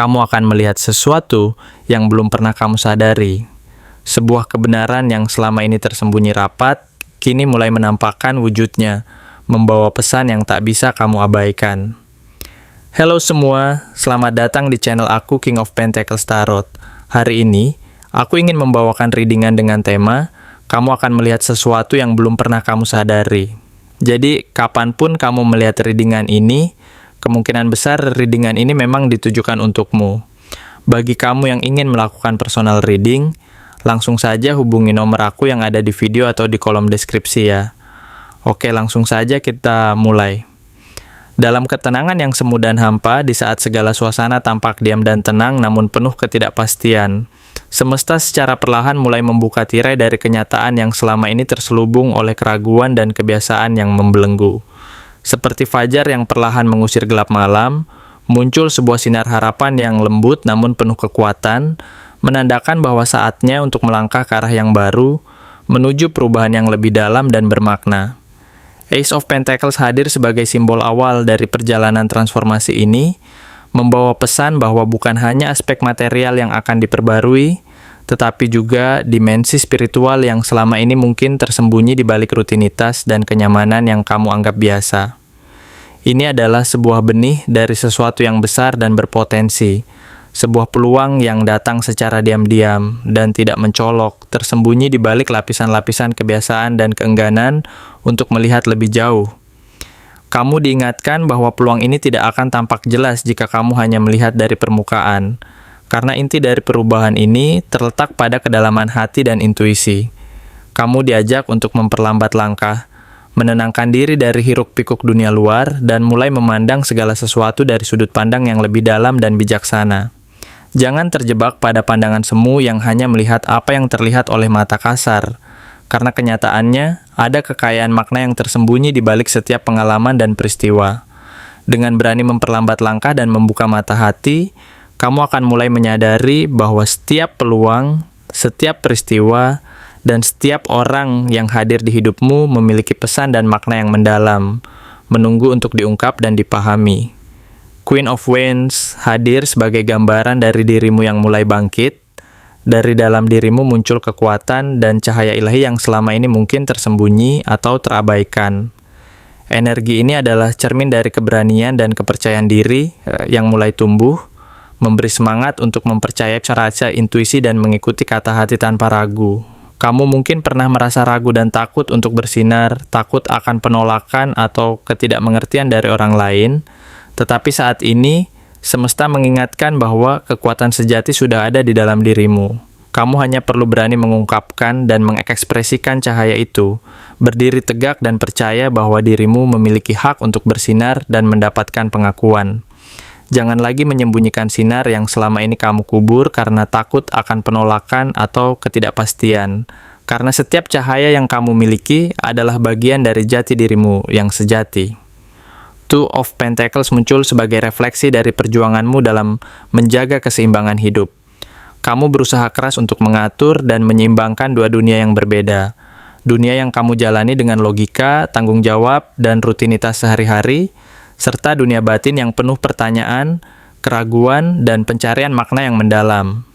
kamu akan melihat sesuatu yang belum pernah kamu sadari. Sebuah kebenaran yang selama ini tersembunyi rapat, kini mulai menampakkan wujudnya, membawa pesan yang tak bisa kamu abaikan. Halo semua, selamat datang di channel aku King of Pentacles Tarot. Hari ini, aku ingin membawakan readingan dengan tema, kamu akan melihat sesuatu yang belum pernah kamu sadari. Jadi, kapanpun kamu melihat readingan ini, kemungkinan besar readingan ini memang ditujukan untukmu. Bagi kamu yang ingin melakukan personal reading, langsung saja hubungi nomor aku yang ada di video atau di kolom deskripsi ya. Oke, langsung saja kita mulai. Dalam ketenangan yang semu dan hampa, di saat segala suasana tampak diam dan tenang namun penuh ketidakpastian, semesta secara perlahan mulai membuka tirai dari kenyataan yang selama ini terselubung oleh keraguan dan kebiasaan yang membelenggu. Seperti fajar yang perlahan mengusir gelap malam, muncul sebuah sinar harapan yang lembut namun penuh kekuatan, menandakan bahwa saatnya untuk melangkah ke arah yang baru, menuju perubahan yang lebih dalam dan bermakna. Ace of Pentacles hadir sebagai simbol awal dari perjalanan transformasi ini, membawa pesan bahwa bukan hanya aspek material yang akan diperbarui, tetapi juga dimensi spiritual yang selama ini mungkin tersembunyi di balik rutinitas dan kenyamanan yang kamu anggap biasa. Ini adalah sebuah benih dari sesuatu yang besar dan berpotensi, sebuah peluang yang datang secara diam-diam dan tidak mencolok, tersembunyi di balik lapisan-lapisan kebiasaan dan keengganan untuk melihat lebih jauh. Kamu diingatkan bahwa peluang ini tidak akan tampak jelas jika kamu hanya melihat dari permukaan, karena inti dari perubahan ini terletak pada kedalaman hati dan intuisi. Kamu diajak untuk memperlambat langkah, menenangkan diri dari hiruk-pikuk dunia luar, dan mulai memandang segala sesuatu dari sudut pandang yang lebih dalam dan bijaksana. Jangan terjebak pada pandangan semu yang hanya melihat apa yang terlihat oleh mata kasar, karena kenyataannya ada kekayaan makna yang tersembunyi di balik setiap pengalaman dan peristiwa. Dengan berani memperlambat langkah dan membuka mata hati, kamu akan mulai menyadari bahwa setiap peluang, setiap peristiwa, dan setiap orang yang hadir di hidupmu memiliki pesan dan makna yang mendalam, menunggu untuk diungkap dan dipahami. Queen of Wands hadir sebagai gambaran dari dirimu yang mulai bangkit. Dari dalam dirimu muncul kekuatan dan cahaya ilahi yang selama ini mungkin tersembunyi atau terabaikan. Energi ini adalah cermin dari keberanian dan kepercayaan diri yang mulai tumbuh, memberi semangat untuk mempercayai rasa intuisi dan mengikuti kata hati tanpa ragu. Kamu mungkin pernah merasa ragu dan takut untuk bersinar, takut akan penolakan atau ketidakmengertian dari orang lain, tetapi saat ini, semesta mengingatkan bahwa kekuatan sejati sudah ada di dalam dirimu. Kamu hanya perlu berani mengungkapkan dan mengekspresikan cahaya itu, berdiri tegak dan percaya bahwa dirimu memiliki hak untuk bersinar dan mendapatkan pengakuan. Jangan lagi menyembunyikan sinar yang selama ini kamu kubur karena takut akan penolakan atau ketidakpastian. Karena setiap cahaya yang kamu miliki adalah bagian dari jati dirimu yang sejati. Two of Pentacles muncul sebagai refleksi dari perjuanganmu dalam menjaga keseimbangan hidup. Kamu berusaha keras untuk mengatur dan menyeimbangkan dua dunia yang berbeda. Dunia yang kamu jalani dengan logika, tanggung jawab, dan rutinitas sehari-hari, serta dunia batin yang penuh pertanyaan, keraguan, dan pencarian makna yang mendalam.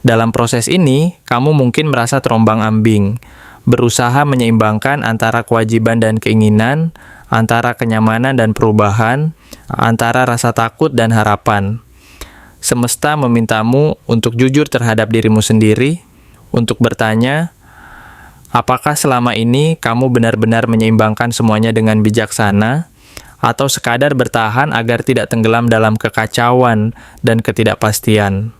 Dalam proses ini, kamu mungkin merasa terombang-ambing, berusaha menyeimbangkan antara kewajiban dan keinginan, antara kenyamanan dan perubahan, antara rasa takut dan harapan. Semesta memintamu untuk jujur terhadap dirimu sendiri, untuk bertanya, apakah selama ini kamu benar-benar menyeimbangkan semuanya dengan bijaksana, atau sekadar bertahan agar tidak tenggelam dalam kekacauan dan ketidakpastian.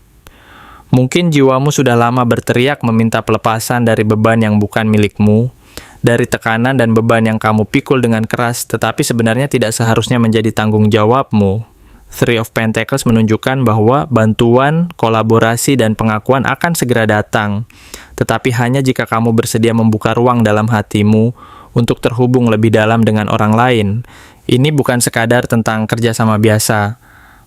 Mungkin jiwamu sudah lama berteriak meminta pelepasan dari beban yang bukan milikmu, dari tekanan dan beban yang kamu pikul dengan keras, tetapi sebenarnya tidak seharusnya menjadi tanggung jawabmu. Three of Pentacles menunjukkan bahwa bantuan, kolaborasi, dan pengakuan akan segera datang, tetapi hanya jika kamu bersedia membuka ruang dalam hatimu untuk terhubung lebih dalam dengan orang lain. Ini bukan sekadar tentang kerjasama biasa,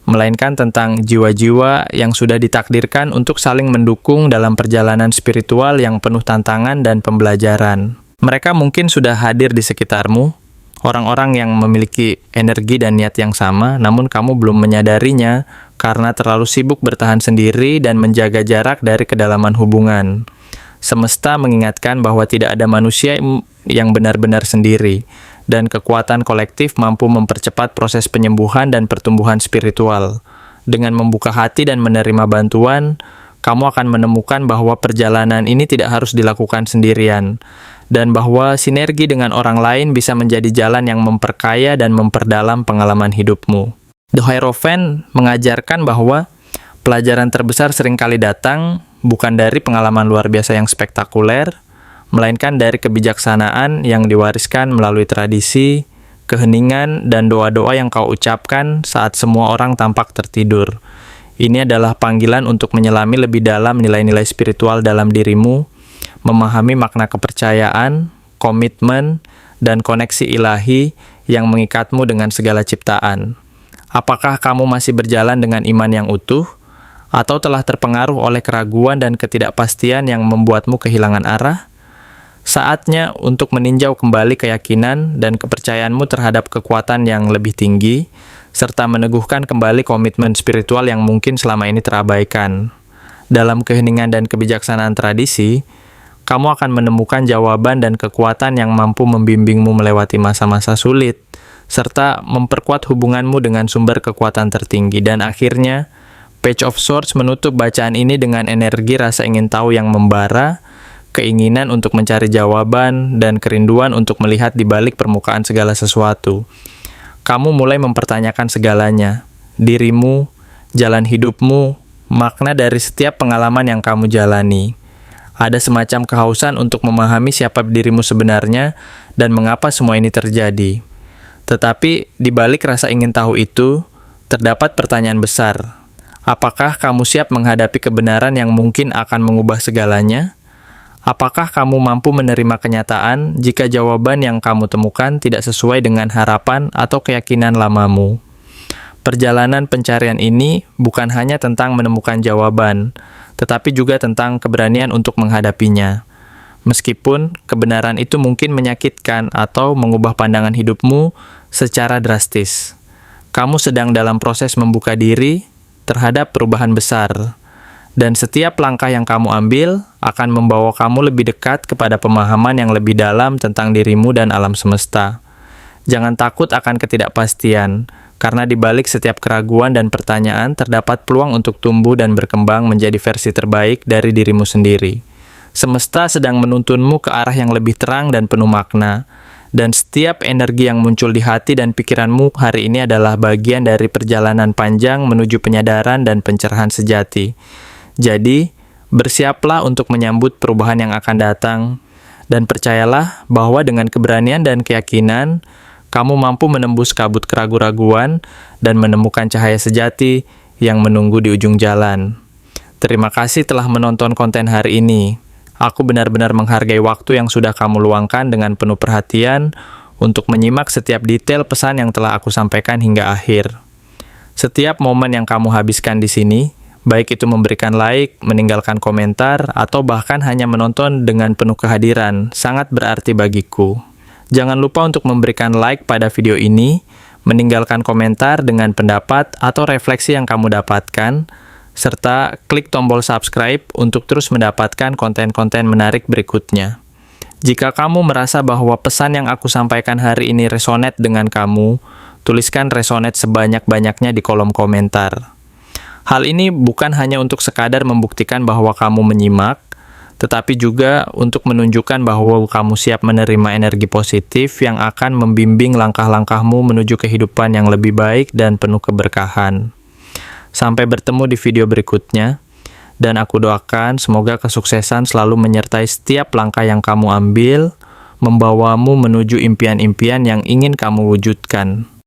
melainkan tentang jiwa-jiwa yang sudah ditakdirkan untuk saling mendukung dalam perjalanan spiritual yang penuh tantangan dan pembelajaran. Mereka mungkin sudah hadir di sekitarmu, orang-orang yang memiliki energi dan niat yang sama, namun kamu belum menyadarinya karena terlalu sibuk bertahan sendiri dan menjaga jarak dari kedalaman hubungan. Semesta mengingatkan bahwa tidak ada manusia yang benar-benar sendiri, dan kekuatan kolektif mampu mempercepat proses penyembuhan dan pertumbuhan spiritual. Dengan membuka hati dan menerima bantuan, kamu akan menemukan bahwa perjalanan ini tidak harus dilakukan sendirian, dan bahwa sinergi dengan orang lain bisa menjadi jalan yang memperkaya dan memperdalam pengalaman hidupmu. The Hierophant mengajarkan bahwa pelajaran terbesar seringkali datang bukan dari pengalaman luar biasa yang spektakuler, melainkan dari kebijaksanaan yang diwariskan melalui tradisi, keheningan, dan doa-doa yang kau ucapkan saat semua orang tampak tertidur. Ini adalah panggilan untuk menyelami lebih dalam nilai-nilai spiritual dalam dirimu, memahami makna kepercayaan, komitmen, dan koneksi ilahi yang mengikatmu dengan segala ciptaan. Apakah kamu masih berjalan dengan iman yang utuh, atau telah terpengaruh oleh keraguan dan ketidakpastian yang membuatmu kehilangan arah? Saatnya untuk meninjau kembali keyakinan dan kepercayaanmu terhadap kekuatan yang lebih tinggi, serta meneguhkan kembali komitmen spiritual yang mungkin selama ini terabaikan. Dalam keheningan dan kebijaksanaan tradisi, kamu akan menemukan jawaban dan kekuatan yang mampu membimbingmu melewati masa-masa sulit, serta memperkuat hubunganmu dengan sumber kekuatan tertinggi. Dan akhirnya, Page of Swords menutup bacaan ini dengan energi rasa ingin tahu yang membara, keinginan untuk mencari jawaban, dan kerinduan untuk melihat di balik permukaan segala sesuatu. Kamu mulai mempertanyakan segalanya, dirimu, jalan hidupmu, makna dari setiap pengalaman yang kamu jalani. Ada semacam kehausan untuk memahami siapa dirimu sebenarnya dan mengapa semua ini terjadi. Tetapi di balik rasa ingin tahu itu, terdapat pertanyaan besar. Apakah kamu siap menghadapi kebenaran yang mungkin akan mengubah segalanya? Apakah kamu mampu menerima kenyataan jika jawaban yang kamu temukan tidak sesuai dengan harapan atau keyakinan lamamu? Perjalanan pencarian ini bukan hanya tentang menemukan jawaban, tetapi juga tentang keberanian untuk menghadapinya. Meskipun kebenaran itu mungkin menyakitkan atau mengubah pandangan hidupmu secara drastis. Kamu sedang dalam proses membuka diri terhadap perubahan besar. Dan setiap langkah yang kamu ambil akan membawa kamu lebih dekat kepada pemahaman yang lebih dalam tentang dirimu dan alam semesta. Jangan takut akan ketidakpastian, karena di balik setiap keraguan dan pertanyaan terdapat peluang untuk tumbuh dan berkembang menjadi versi terbaik dari dirimu sendiri. Semesta sedang menuntunmu ke arah yang lebih terang dan penuh makna, dan setiap energi yang muncul di hati dan pikiranmu hari ini adalah bagian dari perjalanan panjang menuju penyadaran dan pencerahan sejati. Jadi, bersiaplah untuk menyambut perubahan yang akan datang, dan percayalah bahwa dengan keberanian dan keyakinan, kamu mampu menembus kabut keraguan-raguan dan menemukan cahaya sejati yang menunggu di ujung jalan. Terima kasih telah menonton konten hari ini. Aku benar-benar menghargai waktu yang sudah kamu luangkan dengan penuh perhatian untuk menyimak setiap detail pesan yang telah aku sampaikan hingga akhir. Setiap momen yang kamu habiskan di sini, baik itu memberikan like, meninggalkan komentar, atau bahkan hanya menonton dengan penuh kehadiran, sangat berarti bagiku. Jangan lupa untuk memberikan like pada video ini, meninggalkan komentar dengan pendapat atau refleksi yang kamu dapatkan, serta klik tombol subscribe untuk terus mendapatkan konten-konten menarik berikutnya. Jika kamu merasa bahwa pesan yang aku sampaikan hari ini resonate dengan kamu, tuliskan resonate sebanyak-banyaknya di kolom komentar. Hal ini bukan hanya untuk sekadar membuktikan bahwa kamu menyimak, tetapi juga untuk menunjukkan bahwa kamu siap menerima energi positif yang akan membimbing langkah-langkahmu menuju kehidupan yang lebih baik dan penuh keberkahan. Sampai bertemu di video berikutnya, dan aku doakan semoga kesuksesan selalu menyertai setiap langkah yang kamu ambil, membawamu menuju impian-impian yang ingin kamu wujudkan.